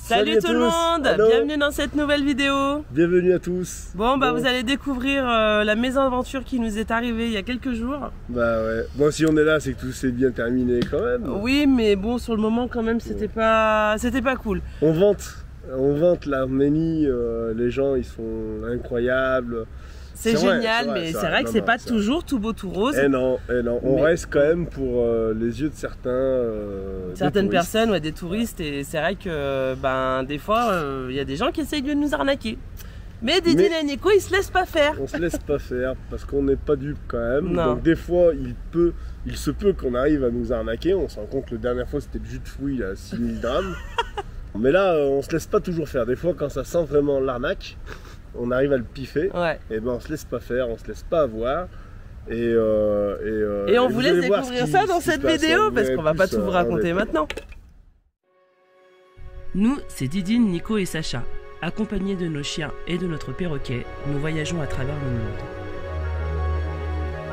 Salut tout le monde. Hello. Bienvenue dans cette nouvelle vidéo. Bienvenue à tous. Bon bah vous allez découvrir la mésaventure qui nous est arrivée il y a quelques jours. Bah ouais, bon si on est là c'est que tout s'est bien terminé quand même. Oui mais bon sur le moment quand même c'était pas cool. On vante l'Arménie, les gens ils sont incroyables. C'est génial mais c'est vrai que c'est pas toujours tout beau tout rose. Eh non, on reste quand même pour les yeux de certaines personnes, ouais, des touristes, et c'est vrai que ben des fois il y a des gens qui essayent de nous arnaquer. Mais Didine et Nico ils se laissent pas faire. On se laisse pas faire parce qu'on n'est pas dupes quand même. Non. Donc des fois il se peut qu'on arrive à nous arnaquer. On se rend compte que la dernière fois c'était le jus de fruits à 6000 grammes. Mais là on se laisse pas toujours faire. Des fois quand ça sent vraiment l'arnaque, on arrive à le piffer, ouais. Et ben on se laisse pas faire, on se laisse pas avoir. Et on vous laisse découvrir ça dans cette vidéo parce qu'on va pas tout vous raconter maintenant. Nous, c'est Didine, Nico et Sacha. Accompagnés de nos chiens et de notre perroquet, nous voyageons à travers le monde.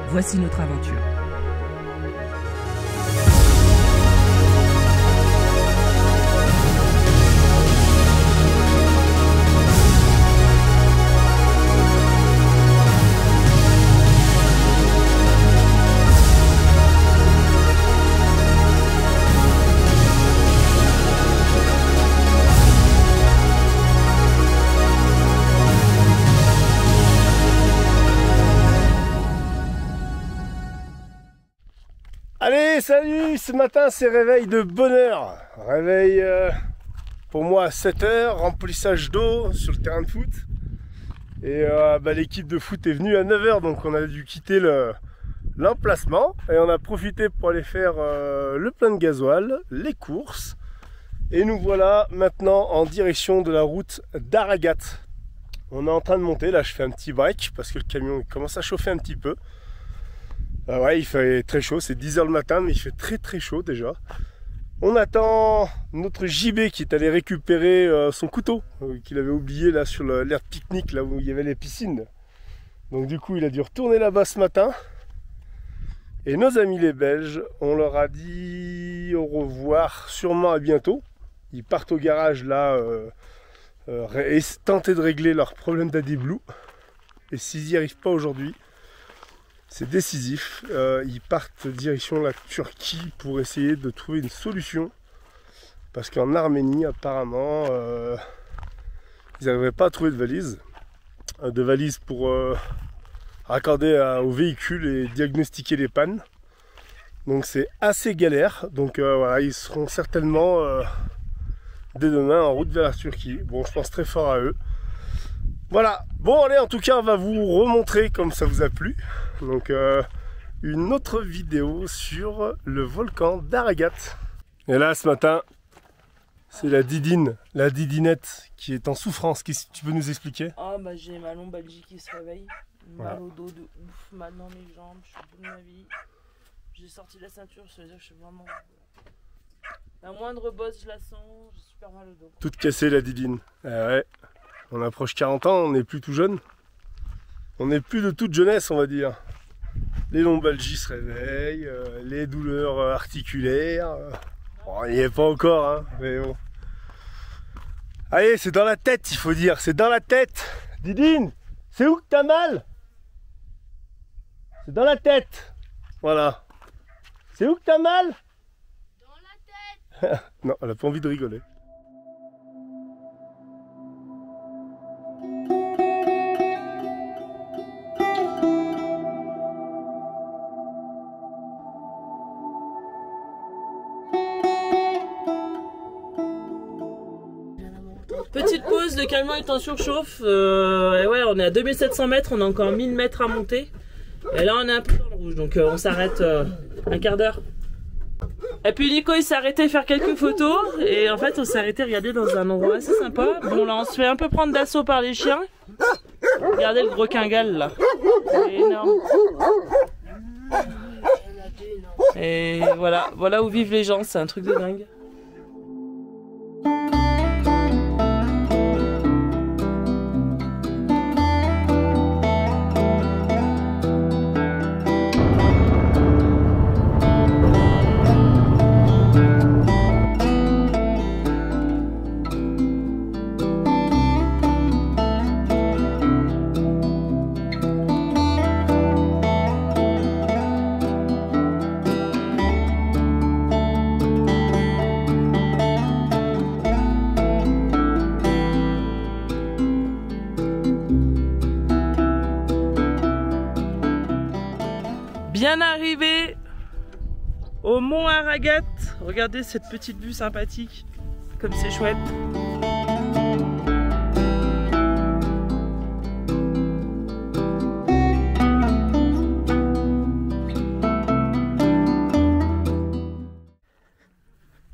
Voici notre aventure. Allez, salut! Ce matin, c'est réveil de bonheur. Réveil pour moi à 7 h, remplissage d'eau sur le terrain de foot. Et l'équipe de foot est venue à 9 h, donc on a dû quitter l'emplacement. Et on a profité pour aller faire le plein de gasoil, les courses. Et nous voilà maintenant en direction de la route d'Aragat. On est en train de monter, là je fais un petit break parce que le camion commence à chauffer un petit peu. Ouais, il fait très chaud, c'est 10 h le matin, mais il fait très chaud déjà. On attend notre JB qui est allé récupérer son couteau qu'il avait oublié là sur l'aire de pique-nique, là où il y avait les piscines. Donc du coup, il a dû retourner là-bas ce matin. Et nos amis les Belges, on leur a dit au revoir, sûrement à bientôt. Ils partent au garage là et tenter de régler leur problème d'AdBlue. Et s'ils n'y arrivent pas aujourd'hui, c'est décisif, ils partent direction la Turquie pour essayer de trouver une solution. Parce qu'en Arménie, apparemment, ils n'arriveraient pas à trouver de valises pour raccorder au véhicule et diagnostiquer les pannes. Donc c'est assez galère. Donc voilà, ils seront certainement dès demain en route vers la Turquie. Bon, je pense très fort à eux. Voilà, bon allez, en tout cas on va vous remontrer comme ça vous a plu. Donc une autre vidéo sur le volcan d'Aragat. Et là ce matin, c'est la Didine, la Didinette qui est en souffrance. Qu'est-ce que tu peux nous expliquer? Ah bah j'ai ma lombalgie qui se réveille, mal au dos de ouf, mal dans mes jambes, je suis au bout de ma vie. J'ai sorti la ceinture, ça veut dire que je suis vraiment... La moindre bosse je la sens, j'ai super mal au dos. Toute cassée la Didine, ouais. On approche 40 ans, on n'est plus tout jeune. On n'est plus de toute jeunesse, on va dire. Les lombalgies se réveillent, les douleurs articulaires. Bon, on n'y est pas encore, hein, mais bon. Allez, c'est dans la tête, il faut dire, c'est dans la tête. Didine, c'est où que t'as mal? C'est dans la tête. Voilà. C'est où que t'as mal? Dans la tête. Non, elle n'a pas envie de rigoler. Petite pause, le camion est en surchauffe. Et ouais, on est à 2700 mètres, on a encore 1000 mètres à monter. Et là, on est un peu dans le rouge, donc on s'arrête un quart d'heure. Et puis Nico, il s'est arrêté faire quelques photos. Et en fait, on s'est arrêté regarder dans un endroit assez sympa. Bon, là, on se fait un peu prendre d'assaut par les chiens. Regardez le gros quingal, là. C'est énorme. Et voilà où vivent les gens, c'est un truc de dingue. bien arrivé au Mont Aragat. Regardez cette petite vue sympathique, comme c'est chouette.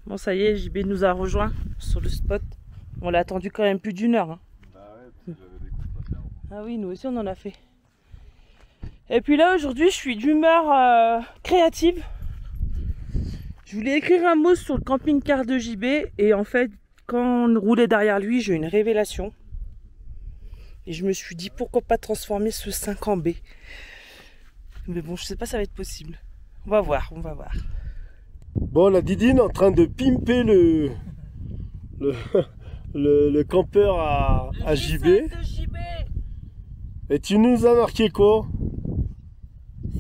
Bon, ça y est, JB nous a rejoint sur le spot. On l'a attendu quand même plus d'1 heure. Hein. Bah ouais, parce que j'avais des courses à faire. Ah oui, nous aussi on en a fait. Et puis là aujourd'hui je suis d'humeur créative. Je voulais écrire un mot sur le camping-car de JB et en fait quand on roulait derrière lui j'ai eu une révélation. Et je me suis dit pourquoi pas transformer ce 5 en B. Mais bon, je sais pas si ça va être possible. On va voir, on va voir. Bon, la Didine est en train de pimper le campeur à JB. De JB. Et tu nous as marqué quoi?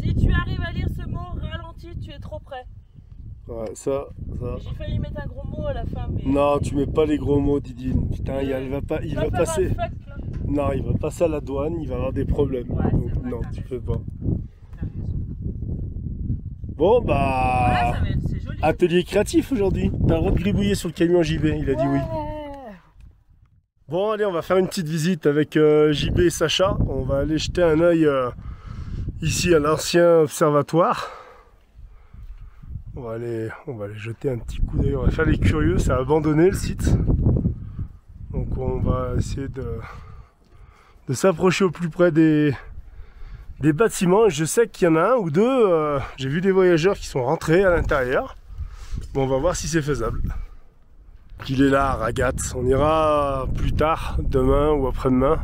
Si tu arrives à lire ce mot, ralenti, tu es trop près. Ouais, ça. J'ai failli mettre un gros mot à la fin, mais... Non, tu mets pas les gros mots, Didine. Putain, il va passer. Fuck, là. Non, il va passer à la douane, il va avoir des problèmes. Ouais, donc, vrai, non, tu peux pas. T'as raison. Bon, bah. Ouais, c'est joli. Atelier créatif aujourd'hui. T'as le droit de gribouiller sur le camion JB, il a dit oui. Bon, allez, on va faire une petite visite avec JB et Sacha. On va aller jeter un œil ici à l'ancien observatoire. On va aller jeter un petit coup d'œil. On va faire les curieux, c'est abandonné le site. Donc on va essayer de s'approcher au plus près des bâtiments. Je sais qu'il y en a un ou deux. J'ai vu des voyageurs qui sont rentrés à l'intérieur. Bon, on va voir si c'est faisable. Il est là, Aragat. On ira plus tard, demain ou après-demain,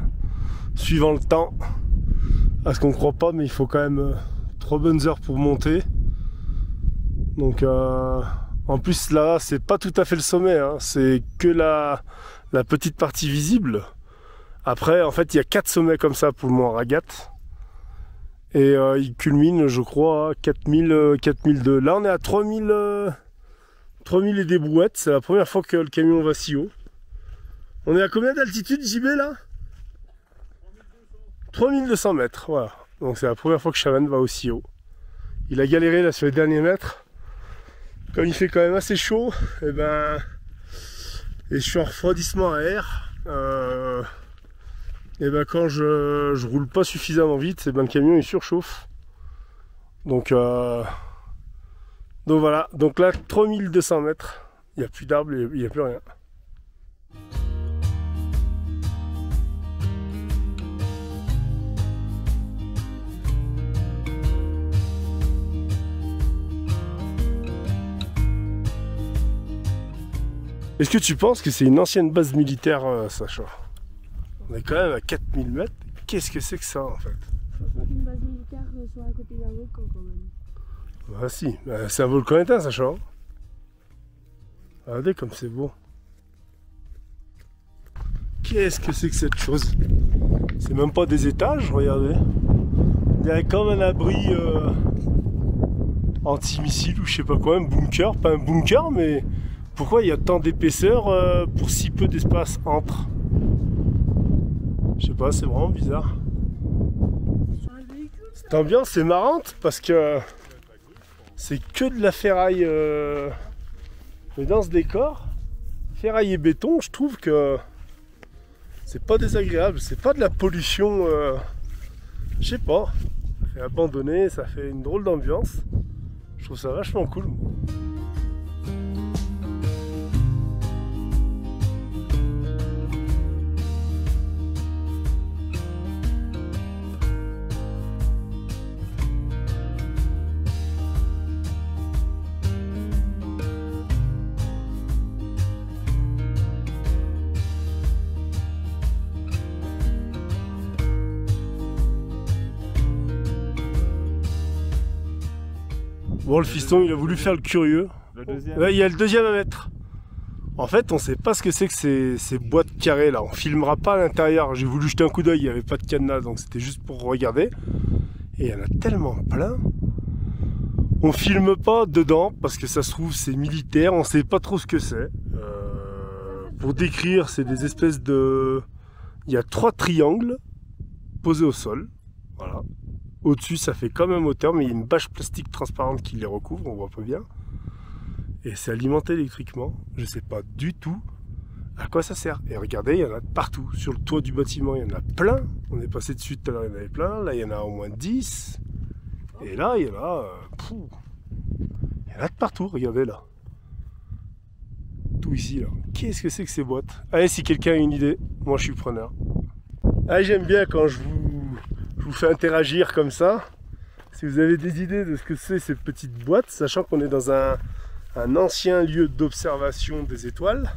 suivant le temps. À ce qu'on ne croit pas, mais il faut quand même 3 bonnes heures pour monter. Donc, en plus là, c'est pas tout à fait le sommet, hein. C'est que la petite partie visible. Après, en fait, il y a 4 sommets comme ça pour le mont Aragat. Et il culmine, je crois, à 4002. Là, on est à 3000 et des brouettes. C'est la première fois que le camion va si haut. On est à combien d'altitude, JB, là? 3200 mètres, voilà. Donc c'est la première fois que Chavannes va aussi haut. Il a galéré là sur les derniers mètres. Comme il fait quand même assez chaud, et je suis en refroidissement à air. Et quand je roule pas suffisamment vite, le camion il surchauffe. Donc voilà, donc là 3200 mètres, il n'y a plus d'arbres, il n'y a plus rien. Est-ce que tu penses que c'est une ancienne base militaire, Sacha? On est quand même à 4000 mètres. Qu'est-ce que c'est que ça en fait? Une base militaire soit à côté d'un volcan quand même. Bah si, c'est un volcan éteint, Sacha. Regardez comme c'est beau. Qu'est-ce que c'est que cette chose? C'est même pas des étages, regardez. Il y a comme un abri anti-missile ou je sais pas quoi, un bunker. Pas un bunker, mais pourquoi il y a tant d'épaisseur pour si peu d'espace entre? Je sais pas, c'est vraiment bizarre. Cette ambiance est marrante parce que c'est que de la ferraille. Mais dans ce décor, ferraille et béton, je trouve que c'est pas désagréable, c'est pas de la pollution. Je sais pas, ça fait abandonné, ça fait une drôle d'ambiance. Je trouve ça vachement cool. Bon, le fiston, il a voulu faire le curieux. Le deuxième. Ouais, il y a le deuxième à mettre. En fait, on sait pas ce que c'est que ces boîtes carrées là. On filmera pas à l'intérieur. J'ai voulu jeter un coup d'œil, il n'y avait pas de cadenas, donc c'était juste pour regarder. Et il y en a tellement plein. On filme pas dedans parce que ça se trouve c'est militaire. On sait pas trop ce que c'est. Pour décrire, c'est des espèces de... Il y a 3 triangles posés au sol. Voilà. Au-dessus, ça fait quand même hauteur, mais il y a une bâche plastique transparente qui les recouvre, on voit pas bien. Et c'est alimenté électriquement. Je sais pas du tout à quoi ça sert. Et regardez, il y en a partout. Sur le toit du bâtiment, il y en a plein. On est passé dessus tout à l'heure, il y en avait plein. Là, il y en a au moins 10. Et là, il y en a... il y en a de partout, regardez là. Tout ici, là. Qu'est-ce que c'est que ces boîtes? Allez, si quelqu'un a une idée, moi je suis preneur. Ah, j'aime bien quand je vous fais interagir comme ça. Si vous avez des idées de ce que c'est ces petites boîtes, sachant qu'on est dans un ancien lieu d'observation des étoiles,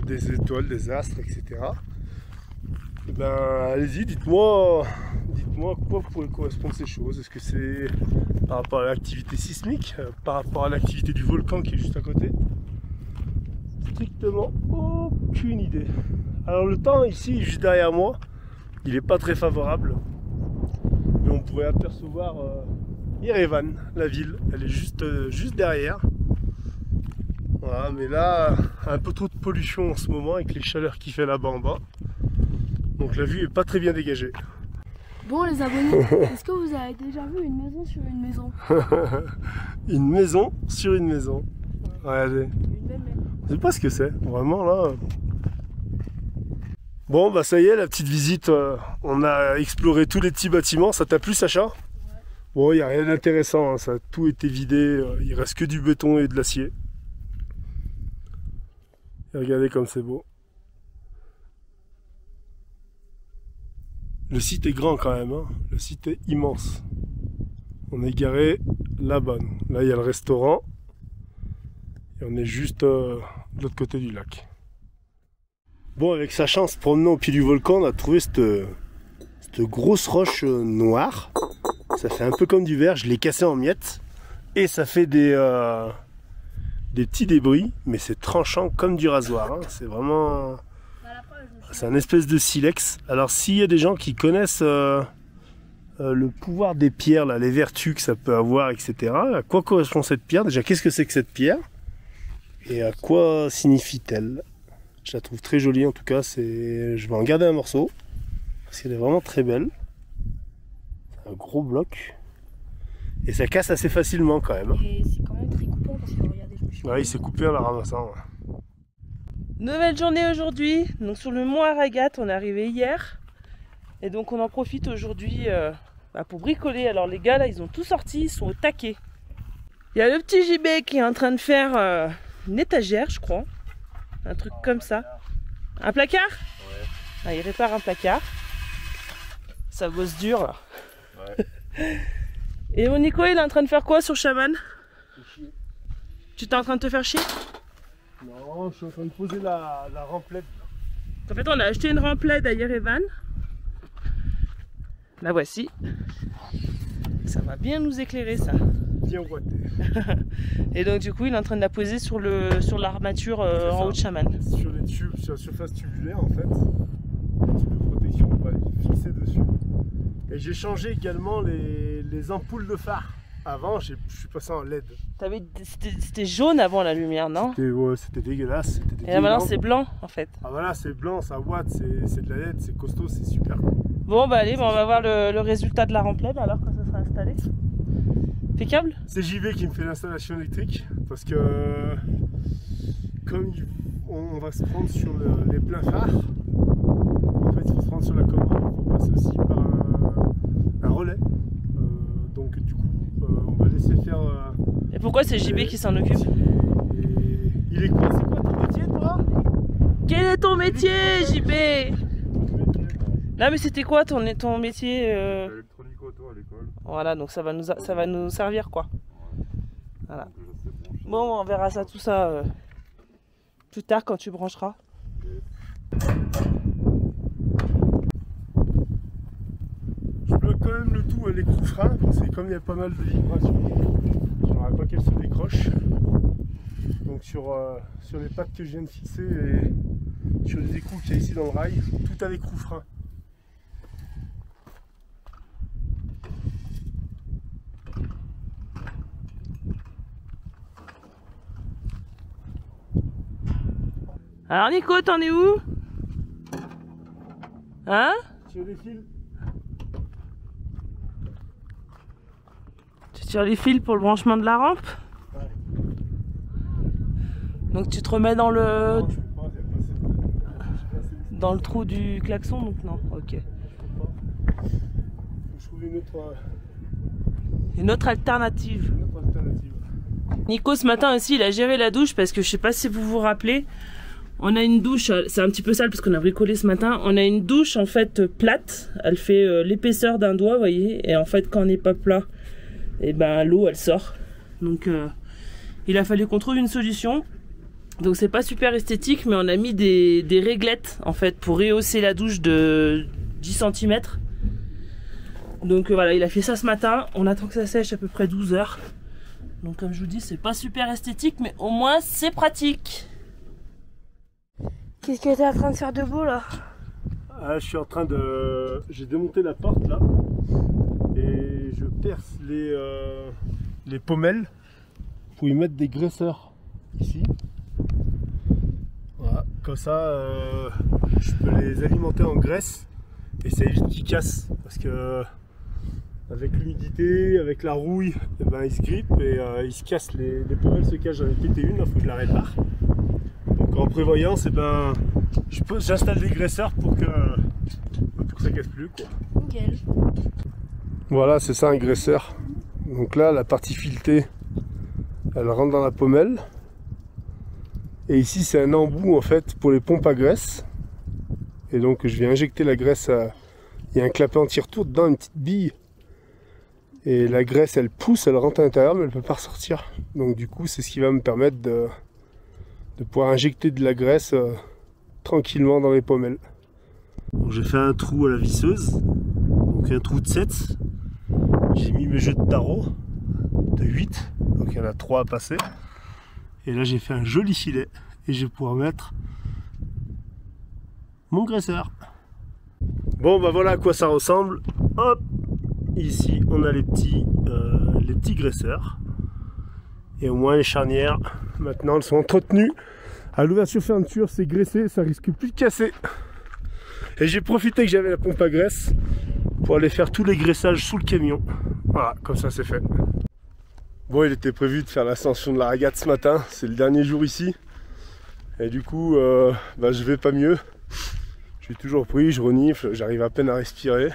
des astres, etc. Et ben, allez-y, dites-moi à quoi pourraient correspondre ces choses. Est-ce que c'est par rapport à l'activité sismique, par rapport à l'activité du volcan qui est juste à côté? Strictement aucune idée. Alors le temps ici, juste derrière moi, il n'est pas très favorable. Mais on pourrait apercevoir Yerevan, la ville. Elle est juste derrière. Voilà, mais là, un peu trop de pollution en ce moment avec les chaleurs qu'il fait là-bas en bas. Donc la vue est pas très bien dégagée. Bon les abonnés, est-ce que vous avez déjà vu une maison sur une maison? Une maison sur une maison. Regardez. Je sais pas ce que c'est, vraiment là. Bon bah ça y est, la petite visite, on a exploré tous les petits bâtiments. Ça t'a plu, Sacha? Ouais. Bon, il n'y a rien d'intéressant, hein. Ça a tout été vidé, il reste que du béton et de l'acier. Et regardez comme c'est beau. Le site est grand quand même, hein. Le site est immense. On est garé là-bas. Là, il y a le restaurant. Et on est juste de l'autre côté du lac. Bon, avec sa chance, promenant au pied du volcan, on a trouvé cette grosse roche noire. Ça fait un peu comme du verre, je l'ai cassé en miettes. Et ça fait des petits débris, mais c'est tranchant comme du rasoir, hein. C'est vraiment... C'est un espèce de silex. Alors s'il y a des gens qui connaissent le pouvoir des pierres, là, les vertus que ça peut avoir, etc. À quoi correspond cette pierre? Déjà, qu'est-ce que c'est que cette pierre? Et à quoi signifie-t-elle? Je la trouve très jolie en tout cas. Je vais en garder un morceau. Parce qu'elle est vraiment très belle. C'est un gros bloc. Et ça casse assez facilement quand même. Et c'est quand même très coupant parce que regardez, je me suis... Ouais, il s'est coupé en la ramassant. Ouais. Nouvelle journée aujourd'hui, donc sur le mont Aragat, on est arrivé hier et donc on en profite aujourd'hui pour bricoler. Alors les gars là ils ont tout sorti, ils sont au taquet. Il y a le petit JB qui est en train de faire une étagère je crois, un truc comme ça. Un placard? Ouais. Ah, il répare un placard, ça bosse dur là. Ouais. Et mon Nico il est en train de faire quoi sur Chaman? Tu t'es en train de te faire chier? Non, je suis en train de poser la remplette. En fait, on a acheté une remplette à Yerevan. La voici. Ça va bien nous éclairer, ça. Bien ouaté. Et donc, du coup, il est en train de la poser sur l'armature en haut de Chaman. Sur les tubes, sur la surface tubulaire, en fait. Les tubes de protection, on va les fixer dessus. Et j'ai changé également les ampoules de phare. Avant, je suis passé en LED. C'était jaune avant la lumière, non? Ouais, c'était dégueulasse. Et là maintenant c'est blanc en fait. Ah voilà, c'est blanc, ça watt, c'est de la LED, c'est costaud, c'est super. Bon bah allez, on va voir le résultat de la remplette alors quand ça sera installé. Impeccable. C'est JV qui me fait l'installation électrique parce que comme on va se prendre sur les pleins phares, en fait il faut se prendre sur la commande, il faut passer aussi par un relais. Donc du coup on va laisser faire... Et pourquoi c'est JB qui s'en occupe? Il est quoi? C'est quoi ton métier toi? Quel est ton métier JB? Non mais c'était quoi ton métier Électronique auto à l'école. Voilà, donc ça va nous servir quoi. Voilà. Bon, on verra ça tout ça plus tard quand tu brancheras. Je bloque quand même le tout à l'écrou-frein parce que comme il y a pas mal de vibrations, j'aimerais pas qu'elle se décroche. Donc sur les pattes que je viens de fixer et sur les écrous qu'il y a ici dans le rail, tout à l'écrou-frein. Alors Nico, t'en es où? Hein? Sur les fils. sur les fils pour le branchement de la rampe. Ouais. Donc tu te remets dans le Non, je peux pas, il y a pas assez de- dans le trou du klaxon, donc non, ok. Je trouve une autre Alternative. alternative. Nico ce matin aussi il a géré la douche parce que je sais pas si vous vous rappelez, on a une douche, c'est un petit peu sale parce qu'on a bricolé ce matin, on a une douche en fait plate, elle fait l'épaisseur d'un doigt vous voyez, et en fait quand on n'est pas plat, et ben l'eau elle sort. Donc il a fallu qu'on trouve une solution. Donc c'est pas super esthétique mais on a mis des réglettes en fait pour rehausser la douche de 10 cm. Donc voilà, il a fait ça ce matin, on attend que ça sèche à peu près 12 heures. Donc comme je vous dis, c'est pas super esthétique mais au moins c'est pratique. Qu'est-ce que t'es en train de faire de beau là? Ah, je suis en train de... J'ai démonté la porte là et je perce les pommelles pour y mettre des graisseurs ici. Voilà, comme ça je peux les alimenter en graisse et ça évite qu'ils cassent parce que avec l'humidité, avec la rouille, eh ben, ils se grippent et ils se cassent, les pommelles se cachent. J'en ai pété une, il faut que je la répare. Donc en prévoyance, eh ben, j'installe des graisseurs pour que ça casse plus quoi. Nickel. Voilà, c'est ça un graisseur. Donc là, la partie filetée, elle rentre dans la pommelle. Et ici, c'est un embout en fait pour les pompes à graisse. Et donc, je viens injecter la graisse. Il y a un clapet anti-retour dedans, une petite bille. Et la graisse, elle pousse, elle rentre à l'intérieur, mais elle ne peut pas ressortir. Donc du coup, c'est ce qui va me permettre de pouvoir injecter de la graisse tranquillement dans les pommelles. J'ai fait un trou à la visseuse, donc un trou de 7. J'ai mis mes jeux de tarot de 8, donc il y en a 3 à passer. Et là j'ai fait un joli filet et je vais pouvoir mettre mon graisseur. Bon bah voilà à quoi ça ressemble. Hop, ici on a les petits graisseurs. Et au moins les charnières, maintenant elles sont entretenues. À l'ouverture-fermeture, c'est graissé, ça risque plus de casser. Et j'ai profité que j'avais la pompe à graisse pour aller faire tous les graissages sous le camion. Voilà, comme ça c'est fait. Bon, il était prévu de faire l'ascension de la Ragate ce matin, c'est le dernier jour ici. Et du coup, je vais pas mieux. Je suis toujours pris, je renifle, j'arrive à peine à respirer.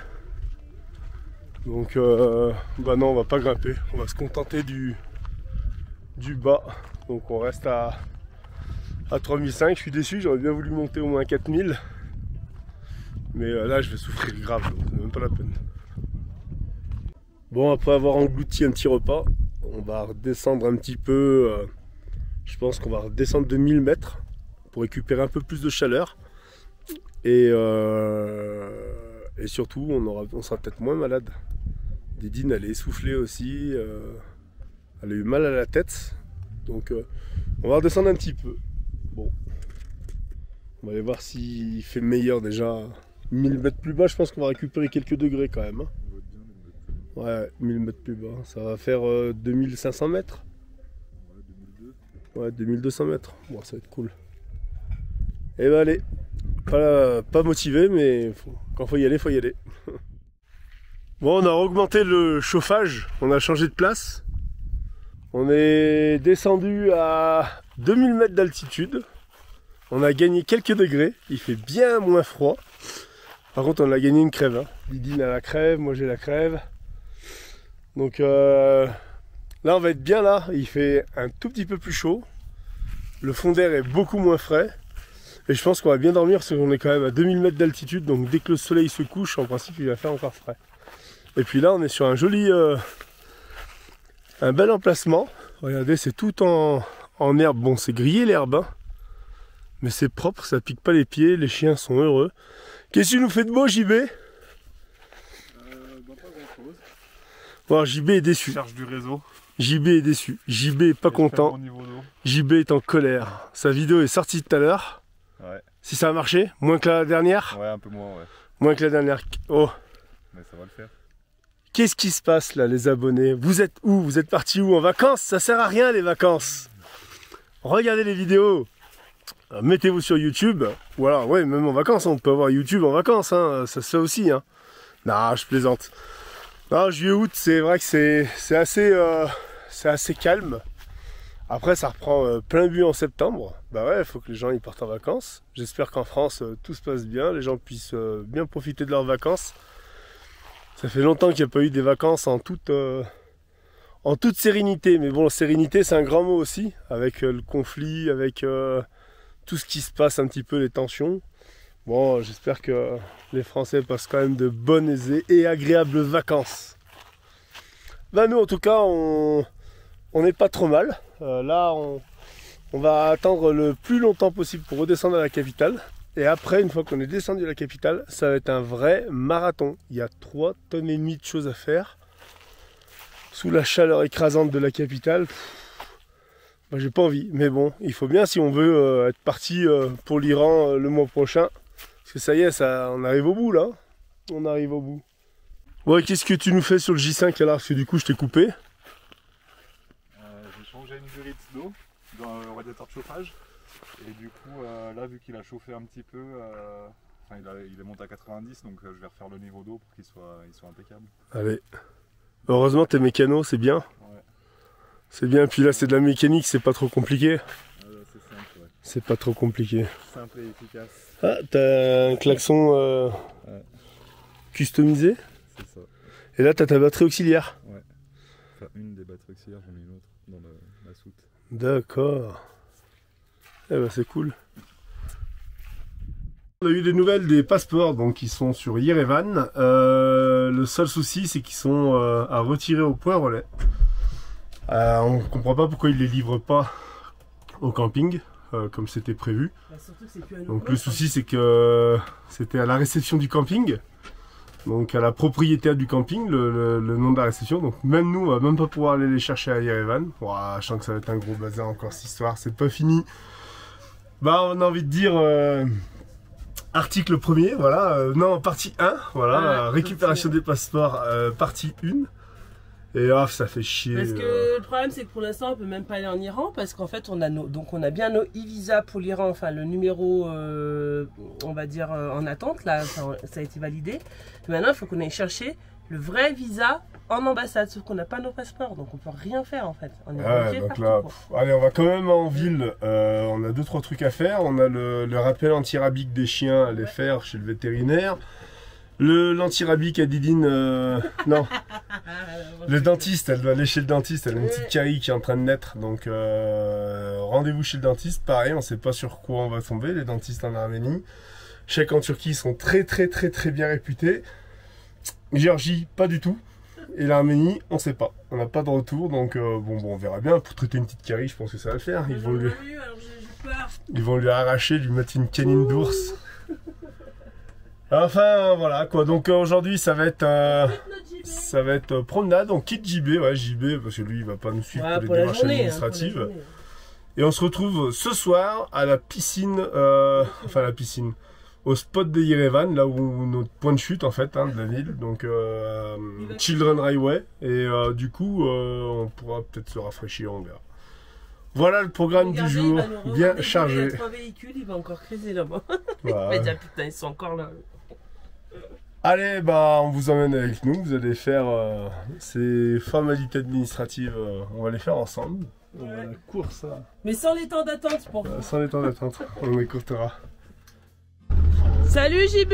Donc, non, on va pas grimper, on va se contenter du bas. Donc on reste à 3005, je suis déçu, j'aurais bien voulu monter au moins 4000. Mais là je vais souffrir grave, donc c'est même pas la peine. Bon, après avoir englouti un petit repas, on va redescendre un petit peu, je pense qu'on va redescendre de 1000 mètres pour récupérer un peu plus de chaleur. Et surtout, on sera peut-être moins malade. Didine, elle est essoufflée aussi, elle a eu mal à la tête. Donc on va redescendre un petit peu. Bon, on va aller voir s'il fait meilleur déjà. 1000 mètres plus bas, je pense qu'on va récupérer quelques degrés quand même. Hein. Ouais, 1000 mètres plus bas. Ça va faire 2500 mètres. Ouais, 2200 mètres. Bon, ça va être cool. Et ben allez, pas motivé, mais quand faut y aller, faut y aller. Bon, on a augmenté le chauffage, on a changé de place. On est descendu à 2000 mètres d'altitude. On a gagné quelques degrés, il fait bien moins froid. Par contre, on a gagné une crève. Hein. Didine a la crève, moi j'ai la crève. Donc là, on va être bien là. Il fait un tout petit peu plus chaud. Le fond d'air est beaucoup moins frais. Et je pense qu'on va bien dormir parce qu'on est quand même à 2000 mètres d'altitude. Donc dès que le soleil se couche, en principe, il va faire encore frais. Et puis là, on est sur un joli... un bel emplacement. Regardez, c'est tout en herbe. Bon, c'est grillé l'herbe. Hein. Mais c'est propre, ça pique pas les pieds. Les chiens sont heureux. Qu'est-ce que tu nous fais de beau, JB? Pas grand-chose. Bon, JB est déçu. Cherche du réseau. JB est déçu. JB est pas content. JB est en colère. Sa vidéo est sortie tout à l'heure. Ouais. Si ça a marché, moins que la dernière. Ouais, un peu moins, ouais. Moins que la dernière. Oh. Mais ça va le faire. Qu'est-ce qui se passe là, les abonnés? Vous êtes où? Vous êtes partis où? En vacances? Ça sert à rien, les vacances. Regardez les vidéos. Mettez-vous sur YouTube. Ou alors, ouais, même en vacances, on peut avoir YouTube en vacances. Hein. Ça se fait aussi. Hein. Non, je plaisante. Non, juillet-août, c'est vrai que c'est assez calme. Après, ça reprend plein but en septembre. Bah ouais, il faut que les gens y partent en vacances. J'espère qu'en France, tout se passe bien, les gens puissent bien profiter de leurs vacances. Ça fait longtemps qu'il n'y a pas eu des vacances en toute sérénité. Mais bon, sérénité, c'est un grand mot aussi, avec le conflit, avec tout ce qui se passe un petit peu, les tensions. Bon, j'espère que les Français passent quand même de bonnes et agréables vacances. Bah nous, en tout cas, on n'est pas trop mal. Là, on va attendre le plus longtemps possible pour redescendre à la capitale. Et après, une fois qu'on est descendu à la capitale, ça va être un vrai marathon. Il y a 3,5 tonnes de choses à faire. Sous la chaleur écrasante de la capitale, moi j'ai pas envie. Mais bon, il faut bien si on veut être parti pour l'Iran le mois prochain. Parce que ça y est, on arrive au bout là. On arrive au bout. Ouais, qu'est-ce que tu nous fais sur le J5 alors? Parce que du coup, je t'ai coupé. J'ai changé une durite d'eau dans le radiateur de chauffage. Et du coup, là, vu qu'il a chauffé un petit peu, il est monté à 90, donc je vais refaire le niveau d'eau pour qu'il soit impeccable. Allez. Heureusement, t'es mécano, c'est bien. Ouais. C'est bien, puis là, c'est de la mécanique, c'est pas trop compliqué. C'est simple, ouais. C'est pas trop compliqué. Simple et efficace. Ah, t'as un klaxon customisé. C'est ça. Et là, t'as ta batterie auxiliaire. Ouais. Enfin, une des batteries auxiliaires, j'en ai une autre dans la soute. D'accord. Eh ben, c'est cool. On a eu des nouvelles des passeports, donc ils sont sur Yerevan. Le seul souci, c'est qu'ils sont à retirer au point relais. On ne comprend pas pourquoi ils les livrent pas au camping, comme c'était prévu. Bah, surtout que c'est plus à nous. Donc le souci, c'est que c'était à la réception du camping, donc à la propriétaire du camping, le nom de la réception. Donc même nous, on va même pas pouvoir aller les chercher à Yerevan. Ouah, je sens que ça va être un gros bazar encore cette histoire, c'est pas fini. Bah, on a envie de dire article 1er, voilà, non, partie 1, voilà, récupération des passeports, partie 1. Et ça fait chier. Parce que le problème, c'est que pour l'instant, on peut même pas aller en Iran, parce qu'en fait, on a bien nos e-visa pour l'Iran, enfin le numéro, on va dire, en attente, là, ça a été validé. Mais maintenant, il faut qu'on aille chercher le vrai visa en ambassade, sauf qu'on n'a pas nos passeports, donc on peut rien faire en fait. On est bloqué donc partout, là, quoi. allez, on va quand même en ville. On a 2-3 trucs à faire. On a le rappel anti-rabique des chiens à aller faire chez le vétérinaire. L'anti-rabique à Didine, non. Le dentiste, elle doit aller chez le dentiste. Elle a une petite carie qui est en train de naître. Donc rendez-vous chez le dentiste. Pareil, on ne sait pas sur quoi on va tomber. Les dentistes en Arménie. Je sais qu'en Turquie, ils sont très bien réputés. Géorgie, pas du tout. Et l'Arménie, on sait pas. On n'a pas de retour, donc bon, on verra bien. Pour traiter une petite carie, je pense que ça va le faire. Ils vont lui arracher, lui mettre une canine d'ours. Enfin, voilà quoi. Donc aujourd'hui, ça va être promenade. On quitte JB, ouais, JB, parce que lui, il va pas nous suivre pour les démarches administratives. Et on se retrouve ce soir à la piscine, au spot de Yerevan, là où notre point de chute en fait, de la ville, donc Children Highway, et du coup on pourra peut-être se rafraîchir, on verra. Voilà le programme du jour, bien chargé. Il y a 3 véhicules, il va encore criser là-bas. Voilà. Il va dire putain, ils sont encore là. Allez, bah on vous emmène avec nous, vous allez faire ces formalités administratives, on va les faire ensemble. On va la course. Mais sans les temps d'attente pour vous. Sans les temps d'attente, on écoutera. Salut JB!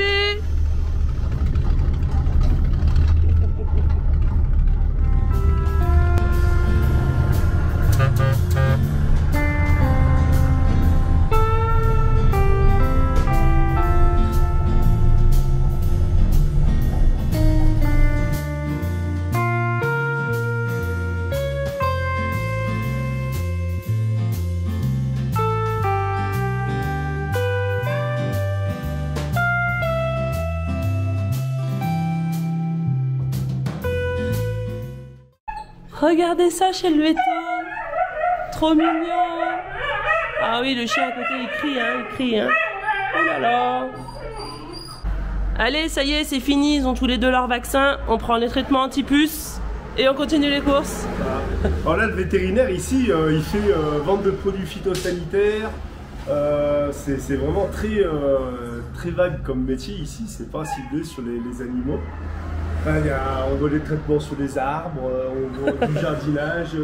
Regardez ça chez le veto. Trop mignon. Ah oui, le chien à côté, il crie, hein. Oh là là. Allez, ça y est, c'est fini. Ils ont tous les deux leur vaccin. On prend les traitements anti-puces et on continue les courses. Alors là, le vétérinaire ici, il fait vente de produits phytosanitaires. C'est vraiment très vague comme métier ici. C'est pas ciblé sur les animaux. On voit des traitements sur les arbres, on voit du jardinage.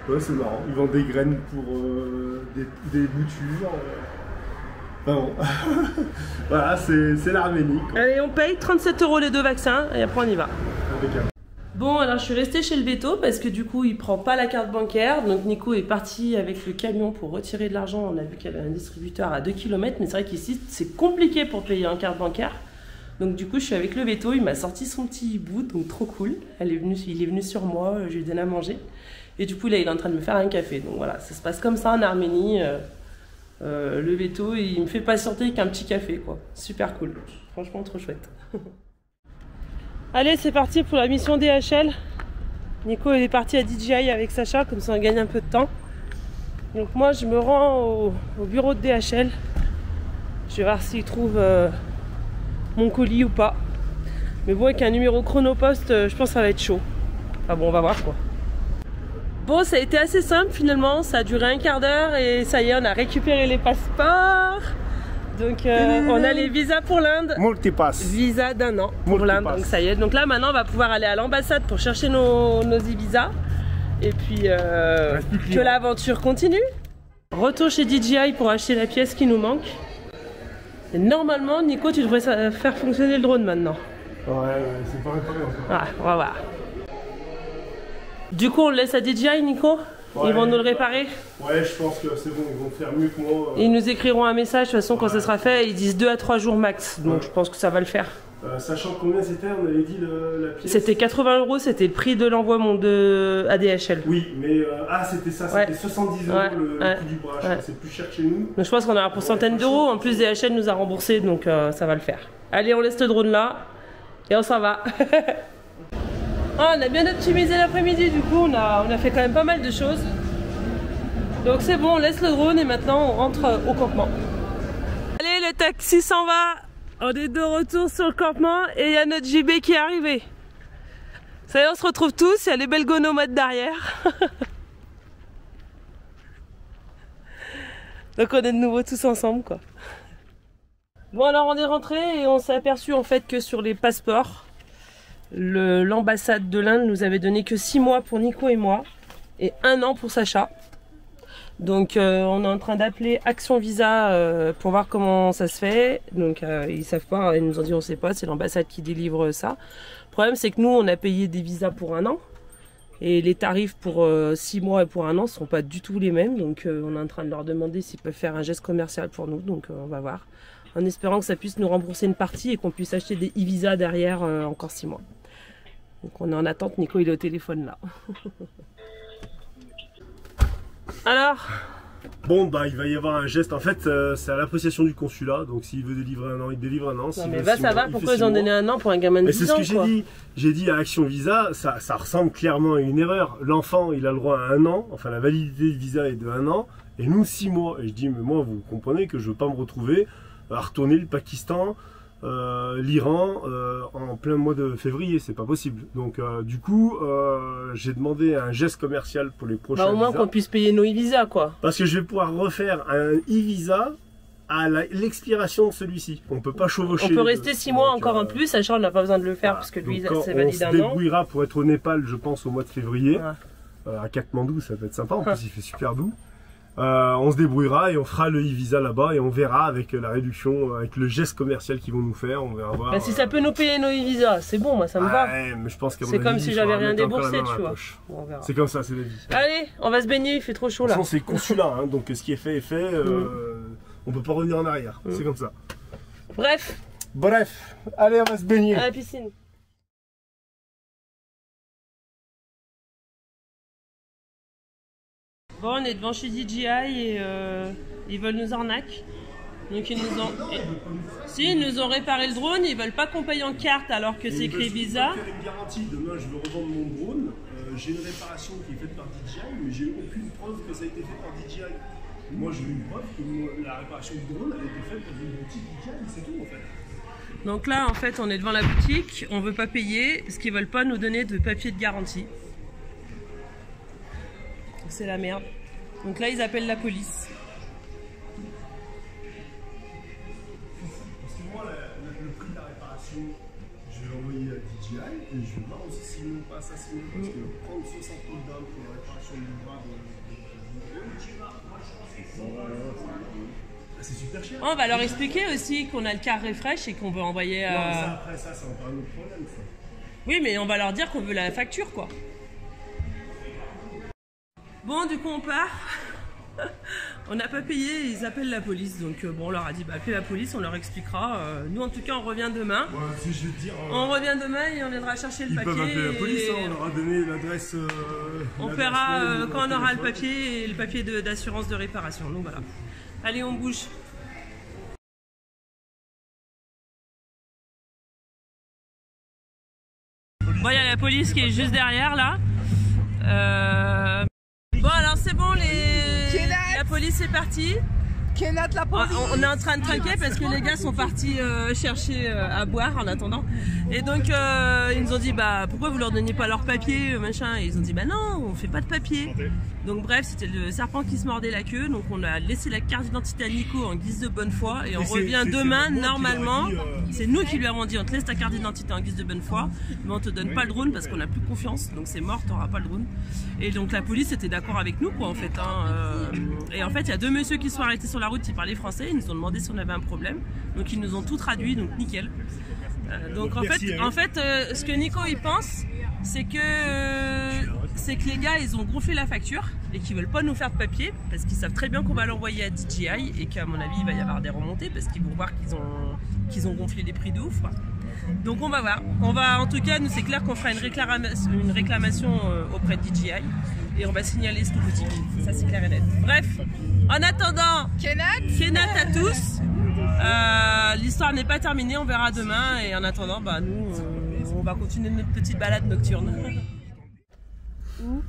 Ouais, c'est marrant. Ils vendent des graines pour des boutures. Enfin bon. Voilà, c'est l'Arménie. Allez, on paye 37 € les 2 vaccins et après on y va. Impeccable. Bon, alors je suis restée chez le veto parce que du coup il prend pas la carte bancaire. Donc Nico est parti avec le camion pour retirer de l'argent. On a vu qu'il y avait un distributeur à 2 km, mais c'est vrai qu'ici c'est compliqué pour payer en carte bancaire. Donc du coup je suis avec le veto, il m'a sorti son petit bout, donc trop cool. Il est venu sur moi, je lui ai donné à manger. Et du coup là il est en train de me faire un café. Donc voilà, ça se passe comme ça en Arménie. Le veto il me fait patienter qu'un petit café quoi. Super cool, franchement trop chouette. Allez, c'est parti pour la mission DHL. Nico il est parti à DJI avec Sacha, comme ça on gagne un peu de temps. Donc moi je me rends au bureau de DHL. Je vais voir s'il trouve mon colis ou pas. Mais bon, avec un numéro chronopost, je pense que ça va être chaud. Enfin bon, on va voir quoi. Bon, ça a été assez simple finalement, ça a duré un quart d'heure et ça y est, on a récupéré les passeports. Donc on a les visas pour l'Inde. Multipass. Visa d'1 an pour l'Inde, donc ça y est. Donc là maintenant on va pouvoir aller à l'ambassade pour chercher nos e-visas. Et puis que l'aventure continue. Retour chez DJI pour acheter la pièce qui nous manque. Et normalement Nico tu devrais faire fonctionner le drone maintenant. Ouais, c'est pas réparé encore. Ah, on va voir. Du coup on le laisse à DJI Nico. Ouais, ils vont nous le réparer. Ouais, je pense que c'est bon, ils vont faire mieux que moi. Ils nous écriront un message de toute façon quand ça sera fait. Ils disent 2 à 3 jours max, donc je pense que ça va le faire. Sachant combien c'était, on avait dit la pièce. C'était 80 €, c'était le prix de l'envoi de ADHL. Oui, mais c'était ça, c'était 70 € le coût du bras. C'est plus cher que chez nous. Donc je pense qu'on aura pour centaines d'euros. En plus DHL nous a remboursé, donc ça va le faire. Allez, on laisse le drone là et on s'en va. On a bien optimisé l'après-midi, du coup on a fait quand même pas mal de choses. Donc c'est bon, on laisse le drone et maintenant on rentre au campement. Allez, le taxi s'en va. On est de retour sur le campement et il y a notre JB qui est arrivé. Ça y est, on se retrouve tous, il y a les belgonomodes derrière. Donc on est de nouveau tous ensemble quoi. Bon alors on est rentré et on s'est aperçu en fait que sur les passeports, l'ambassade de l'Inde nous avait donné que 6 mois pour Nico et moi et 1 an pour Sacha. Donc on est en train d'appeler Action Visa pour voir comment ça se fait. Donc ils savent pas, ils nous ont dit on sait pas, c'est l'ambassade qui délivre ça. Le problème c'est que nous on a payé des visas pour 1 an et les tarifs pour 6 mois et pour 1 an ne sont pas du tout les mêmes. Donc on est en train de leur demander s'ils peuvent faire un geste commercial pour nous. Donc on va voir, en espérant que ça puisse nous rembourser une partie et qu'on puisse acheter des e-visas derrière encore 6 mois. Donc on est en attente, Nico il est au téléphone là. Alors bon bah il va y avoir un geste, en fait c'est à l'appréciation du consulat, donc s'il veut délivrer 1 an, il délivre 1 an. Non mais va savoir pourquoi ils ont donné 1 an pour un gamin de 10 ans. C'est ce que j'ai dit à Action Visa, ça ressemble clairement à une erreur. L'enfant il a le droit à 1 an, enfin la validité du visa est de 1 an, et nous 6 mois. Et je dis mais moi vous comprenez que je veux pas me retrouver à retourner le Pakistan, l'Iran en plein mois de février, c'est pas possible. Donc du coup j'ai demandé un geste commercial pour les prochains au moins qu'on puisse payer nos e-visas quoi. Parce que je vais pouvoir refaire un e-visa à l'expiration de celui-ci. On peut pas chevaucher. On peut rester 6 mois encore en plus, sachant qu'on n'a pas besoin de le faire parce que lui c'est valide 1 an. On se débrouillera pour être au Népal je pense au mois de février. À Katmandou ça va être sympa, en plus il fait super doux. On se débrouillera et on fera le e-visa là-bas et on verra avec la réduction, avec le geste commercial qu'ils vont nous faire, on verra voir. Bah, si ça peut nous payer nos e-visas, c'est bon, moi ça me va. Ouais, mais je pense qu'à mon c'est avis, comme si j'avais rien déboursé, tu vois. Bon, c'est comme ça, c'est la vie. Allez, on va se baigner, il fait trop chaud là. De toute façon, c'est consulat, hein, donc ce qui est fait est fait. On peut pas revenir en arrière, c'est comme ça. Bref, allez, on va se baigner. À la piscine. Bon, on est devant chez DJI et ils veulent nous arnaquer. Donc ils nous ont... Si, ils nous ont réparé le drone, ils veulent pas qu'on paye en carte alors que c'est écrit Visa. Je vais faire une garantie, demain je veux revendre mon drone. J'ai une réparation qui est faite par DJI, mais j'ai aucune preuve que ça a été fait par DJI. Moi je veux une preuve que la réparation du drone a été faite dans une boutique DJI, c'est tout en fait. Donc là en fait on est devant la boutique, on veut pas payer parce qu'ils veulent pas nous donner de papier de garantie. C'est la merde. Donc là ils appellent la police. Parce que moi le prix de la réparation, je je vais l'envoyer à DJI et je vais voir aussi s'ils n'ont pas assassiné. Parce que prendre 60 000 d'âme pour la réparation du bras c'est super cher. On va leur expliquer aussi qu'on a le car refresh et qu'on veut envoyer. Non, mais ça, après, ça, c'est encore un autre problème. Ça. Oui, mais on va leur dire qu'on veut la facture, quoi. Bon, du coup, on part. On n'a pas payé, ils appellent la police. Donc, bon, on leur a dit, bah, appelez la police, on leur expliquera. Nous, en tout cas, on revient demain. Ouais, si je veux dire, on revient demain et on viendra chercher le papier. Ils peuvent appeler la police, hein, on leur a donné l'adresse. On fera quand on aura le papier et le papier d'assurance de réparation. Donc, voilà. Allez, on bouge. Bon, il y a la police qui est juste derrière là. Bon, alors c'est bon, la police est partie. La police. On est en train de trinquer parce que les gars sont partis chercher à boire en attendant. Et donc ils nous ont dit bah pourquoi vous leur donnez pas leur papier machin. Et ils ont dit bah non, on fait pas de papier. Donc bref, c'était le serpent qui se mordait la queue. Donc on a laissé la carte d'identité à Nico en guise de bonne foi et on revient demain normalement. C'est nous qui lui avons dit on te laisse ta carte d'identité en guise de bonne foi, mais on te donne pas le drone parce qu'on a plus confiance. Donc c'est mort, t'auras pas le drone. Et donc la police était d'accord avec nous quoi en fait. Et en fait il y a deux messieurs qui sont arrêtés sur la route, ils parlaient français, ils nous ont demandé si on avait un problème. Donc ils nous ont tout traduit, donc nickel. Donc en fait, ce que Nico il pense, c'est que les gars ils ont gonflé la facture et qu'ils veulent pas nous faire de papier parce qu'ils savent très bien qu'on va l'envoyer à DJI et qu'à mon avis il va y avoir des remontées parce qu'ils vont voir qu'ils ont gonflé les prix de ouf quoi. Donc on va voir. En tout cas nous c'est clair qu'on fera une réclamation auprès de DJI et on va signaler ce nouveau type. Ça c'est clair et net. Bref, en attendant, Kenat à tous. L'histoire n'est pas terminée, on verra demain et en attendant bah, nous on va continuer notre petite balade nocturne.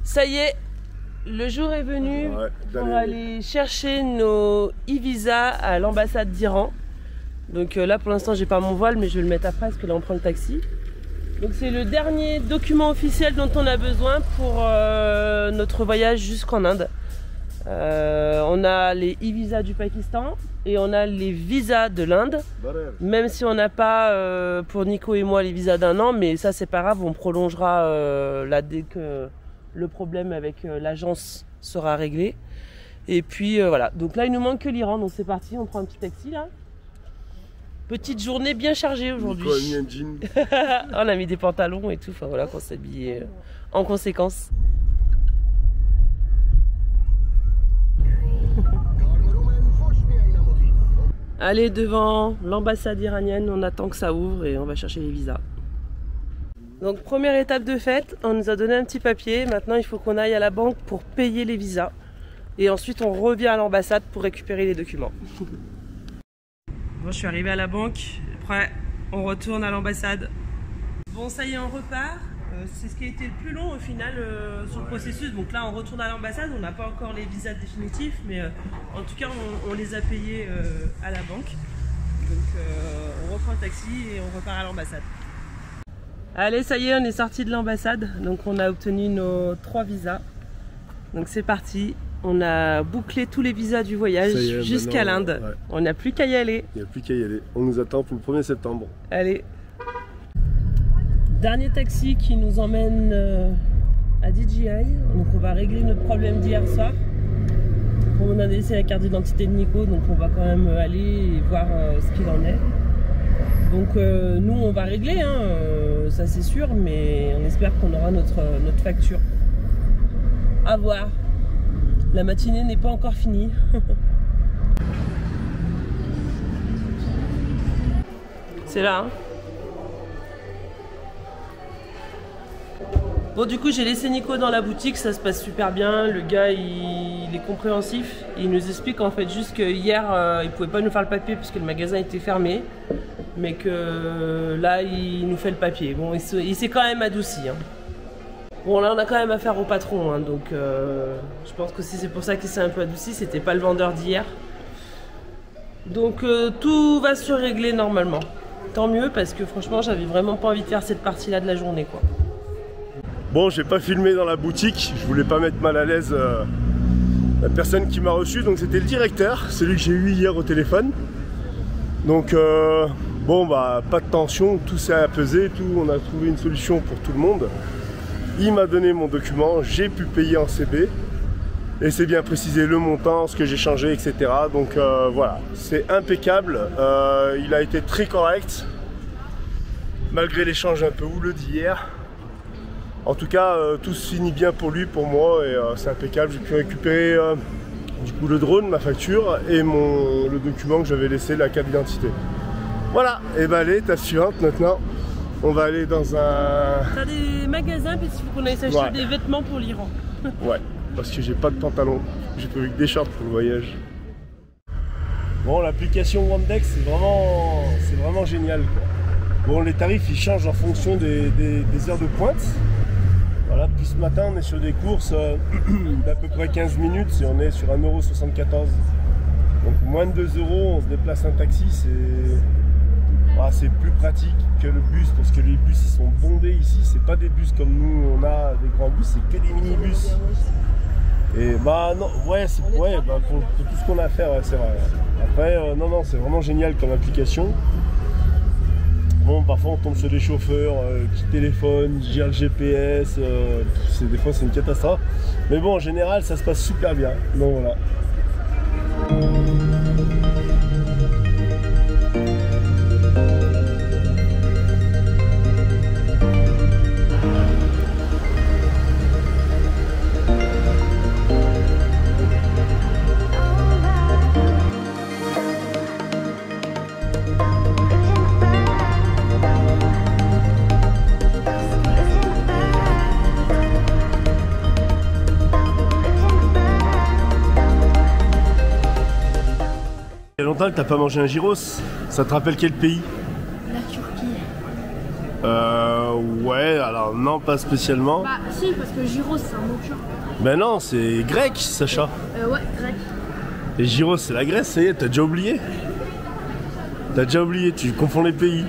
Ça y est, le jour est venu pour aller chercher nos e-visas à l'ambassade d'Iran. Donc là pour l'instant j'ai pas mon voile mais je vais le mettre après parce que là on prend le taxi. Donc c'est le dernier document officiel dont on a besoin pour notre voyage jusqu'en Inde. On a les e-visas du Pakistan et on a les visas de l'Inde, même si on n'a pas pour Nico et moi les visas d'1 an, mais ça c'est pas grave, on prolongera là dès que le problème avec l'agence sera réglé. Et puis voilà, donc là il nous manque que l'Iran, donc c'est parti, on prend un petit taxi là. Petite journée bien chargée aujourd'hui. On a mis des pantalons et tout, enfin voilà, qu'on s'habille en conséquence. Allez devant l'ambassade iranienne, on attend que ça ouvre et on va chercher les visas. Donc première étape de fête, on nous a donné un petit papier, maintenant il faut qu'on aille à la banque pour payer les visas. Et ensuite on revient à l'ambassade pour récupérer les documents. Bon, je suis arrivée à la banque, après on retourne à l'ambassade. Bon ça y est, on repart. C'est ce qui a été le plus long au final sur le processus. Donc là on retourne à l'ambassade, on n'a pas encore les visas définitifs, mais en tout cas on les a payés à la banque. Donc on reprend le taxi et on repart à l'ambassade. Allez, ça y est, on est sorti de l'ambassade. Donc on a obtenu nos 3 visas. Donc c'est parti. On a bouclé tous les visas du voyage jusqu'à l'Inde. Ouais. On n'a plus qu'à y aller. Il n'y a plus qu'à y aller. On nous attend pour le 1er septembre. Allez. Dernier taxi qui nous emmène à DJI. Donc on va régler notre problème d'hier soir. On a laissé la carte d'identité de Nico, donc on va quand même aller et voir ce qu'il en est. Donc nous on va régler, hein, ça c'est sûr, mais on espère qu'on aura notre facture. À voir. La matinée n'est pas encore finie. C'est là, hein. Bon, du coup j'ai laissé Nico dans la boutique, ça se passe super bien, le gars il est compréhensif, il nous explique en fait juste que hier il pouvait pas nous faire le papier parce que le magasin était fermé, mais que là il nous fait le papier. Bon, il s'est quand même adouci, hein. Bon, là on a quand même affaire au patron, hein, donc je pense que si c'est pour ça qu'il s'est un peu adouci, c'était pas le vendeur d'hier. Donc tout va se régler normalement, tant mieux parce que franchement j'avais vraiment pas envie de faire cette partie là de la journée quoi. Bon, j'ai pas filmé dans la boutique, je voulais pas mettre mal à l'aise la personne qui m'a reçu, donc c'était le directeur, celui que j'ai eu hier au téléphone. Donc Bon bah pas de tension, tout s'est apaisé, on a trouvé une solution pour tout le monde. Il m'a donné mon document, j'ai pu payer en CB. Et c'est bien précisé le montant, ce que j'ai changé, etc. Donc voilà, c'est impeccable. Il a été très correct, malgré l'échange un peu houleux d'hier. En tout cas, tout se finit bien pour lui, pour moi, et c'est impeccable. J'ai pu récupérer du coup le drone, ma facture, et le document que j'avais laissé, la carte d'identité. Voilà, et ben allez, étape suivante maintenant. On va aller dans un... T'as des magasins, parce qu'il faut qu'on aille s'acheter des vêtements pour l'Iran. Ouais. Parce que j'ai pas de pantalon, j'ai prévu que des shorts pour le voyage. Bon, l'application Wandex, c'est vraiment génial, quoi. Bon, les tarifs ils changent en fonction des heures de pointe. Voilà, puis ce matin on est sur des courses d'à peu près 15 minutes et on est sur 1,74 €. Donc moins de 2 €, on se déplace un taxi, c'est plus pratique que le bus parce que les bus ils sont bondés ici, c'est pas des bus comme nous on a des grands bus, c'est que des minibus. Et bah non, pour tout ce qu'on a à faire, c'est vrai. Après, non, c'est vraiment génial comme application. Bon, parfois on tombe sur des chauffeurs qui téléphonent, qui gèrent le GPS, des fois c'est une catastrophe. Mais bon, en général, ça se passe super bien. Donc voilà. Il y a longtemps que t'as pas mangé un gyros. Ça te rappelle quel pays? La Turquie. Ouais, alors non, pas spécialement. Bah si, parce que gyros c'est un mot turc. Ben non, c'est grec, Sacha. Ouais, grec. Et gyros, c'est la Grèce, ça y est, t'as déjà oublié? T'as déjà oublié, tu confonds les pays.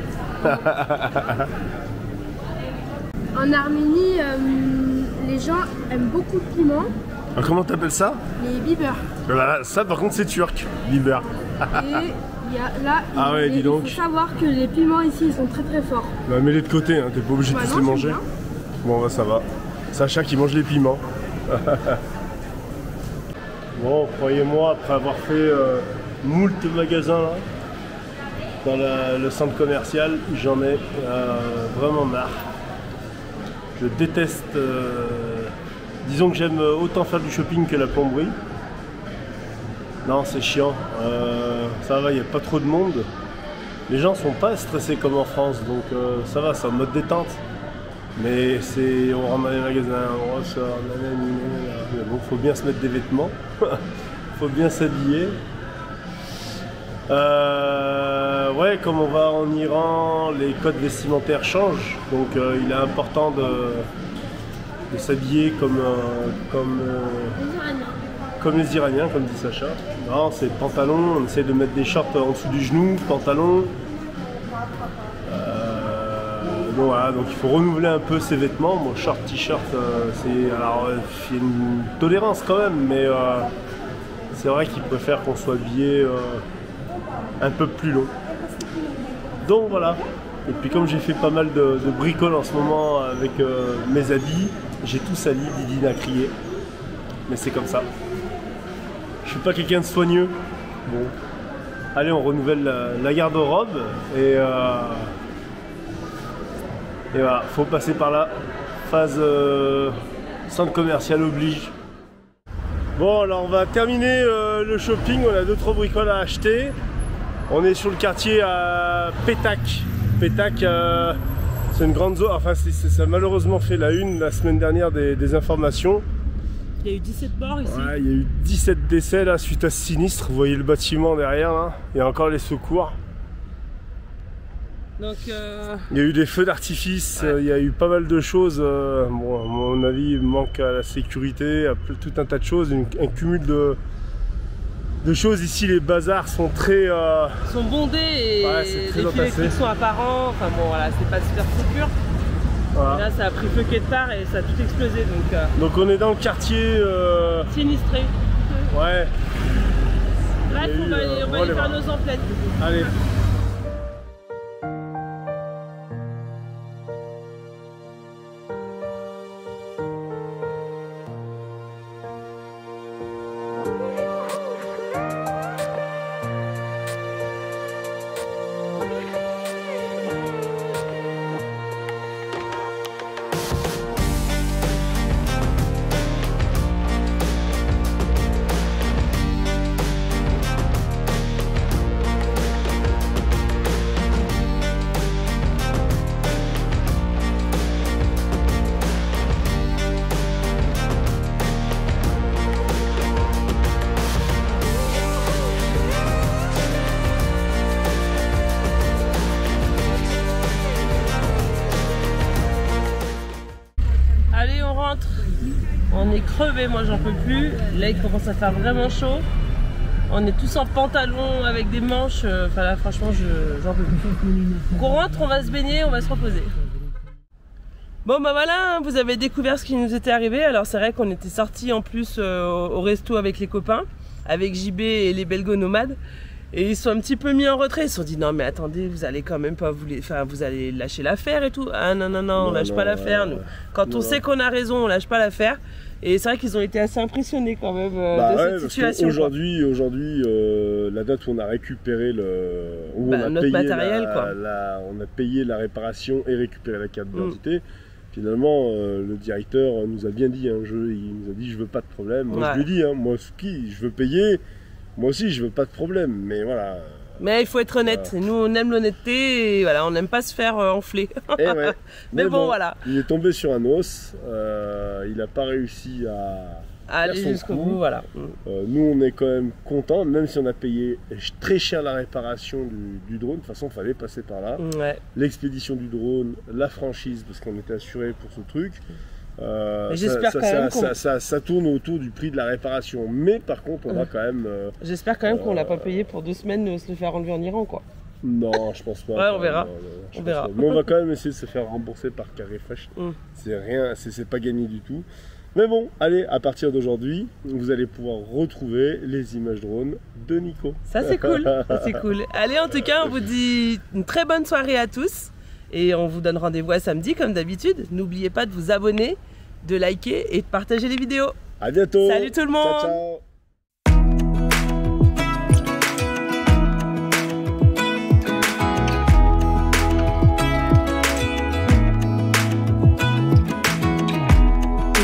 En Arménie, les gens aiment beaucoup le piment. Alors, comment t'appelles ça? Les bibers. Voilà, ça par contre c'est turc, biber. Et il y a là, dis donc. il faut savoir que les piments ici ils sont très très forts. Bah, mets-les de côté, hein, t'es pas obligé de tous non, les manger. bien. Bon bah ça va. Sacha qui mange les piments. Bon, croyez-moi, après avoir fait moult magasins là, dans le centre commercial, j'en ai vraiment marre. Je déteste... disons que j'aime autant faire du shopping que la plomberie. Non, c'est chiant. Ça va, il n'y a pas trop de monde. Les gens sont pas stressés comme en France, donc ça va, c'est en mode détente. Mais on rentre dans les magasins, on ressort, mais bon, faut bien se mettre des vêtements, faut bien s'habiller. Ouais, comme on va en Iran, les codes vestimentaires changent, donc il est important de s'habiller comme les Iraniens, comme dit Sacha. Non, c'est pantalon, on essaie de mettre des shorts en dessous du genou, pantalon. Bon, voilà, donc il faut renouveler un peu ses vêtements. Mon short, t-shirt, il y a une tolérance quand même, mais c'est vrai qu'ils préfèrent qu'on soit habillé un peu plus long. Donc voilà. Et puis comme j'ai fait pas mal de bricoles en ce moment avec mes habits, j'ai tout sali, Didi a crié. Mais c'est comme ça. Je suis pas quelqu'un de soigneux. Bon. Allez, on renouvelle la garde-robe et voilà, faut passer par là. Phase centre commercial oblige. Bon, alors on va terminer le shopping. On a 2-3 bricoles à acheter. On est sur le quartier à Petak. Petak, c'est une grande zone. Enfin, ça a malheureusement fait la une la semaine dernière des informations. Il y a eu 17 morts ici. Ouais, il y a eu 17 décès là suite à ce sinistre. Vous voyez le bâtiment derrière là. Il y a encore les secours. Donc, il y a eu des feux d'artifice, ouais. Il y a eu pas mal de choses. Bon, à mon avis, il manque à la sécurité, à tout un tas de choses, un cumul de choses. Ici, les bazars sont très... Ils sont bondés et ouais, les feux électriques sont apparents. Enfin bon, voilà, c'est pas super sécure. Voilà. Là, ça a pris feu quelque part et ça a tout explosé. Donc on est dans le quartier... sinistré. Ouais. Bref, on va aller faire nos emplettes. Allez. crevé, moi j'en peux plus. Là il commence à faire vraiment chaud. On est tous en pantalon avec des manches. Enfin là franchement j'en peux plus. Donc on rentre, on va se baigner, on va se reposer. Bon bah voilà, vous avez découvert ce qui nous était arrivé. Alors c'est vrai qu'on était sortis en plus au resto avec les copains, avec JB et les Belgo nomades. Et ils sont un petit peu mis en retrait, ils se sont dit non mais attendez, vous allez quand même pas vous allez lâcher l'affaire et tout. Ah non, on lâche pas l'affaire nous. Quand on sait qu'on a raison, on lâche pas l'affaire. Et c'est vrai qu'ils ont été assez impressionnés quand même de cette situation. Aujourd'hui, la date où on a récupéré notre matériel, on a payé la réparation et récupéré la carte d'identité. Finalement, le directeur nous a bien dit, il nous a dit je veux pas de problème. Moi je lui ai dit, moi je veux payer. Moi aussi, je veux pas de problème, mais voilà. Mais il faut être honnête. Nous, on aime l'honnêteté et voilà, on n'aime pas se faire enfler. Ouais. mais bon, voilà. Il est tombé sur un os. Il n'a pas réussi à aller jusqu'au bout, voilà. Nous, on est quand même contents, même si on a payé très cher la réparation du drone. De toute façon, il fallait passer par là. Ouais. L'expédition du drone, la franchise, parce qu'on était assuré pour ce truc. Ça tourne autour du prix de la réparation, mais par contre on va quand même j'espère quand même qu'on l'a pas payé pour 2 semaines se le faire enlever en Iran quoi. Non je pense pas. Ouais on verra. On verra. Mais on va quand même essayer de se faire rembourser par Carré Fresh. C'est rien, c'est pas gagné du tout. Mais bon, allez, à partir d'aujourd'hui, vous allez pouvoir retrouver les images drones de Nico. Ça c'est cool, c'est cool. Allez, en tout cas, on vous dit une très bonne soirée à tous. Et on vous donne rendez-vous à samedi comme d'habitude. N'oubliez pas de vous abonner, de liker et de partager les vidéos. À bientôt. Salut tout le monde. Ciao, ciao.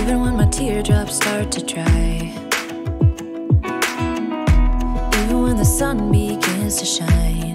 Even when my teardrops start to dry, even when the sun begins to shine,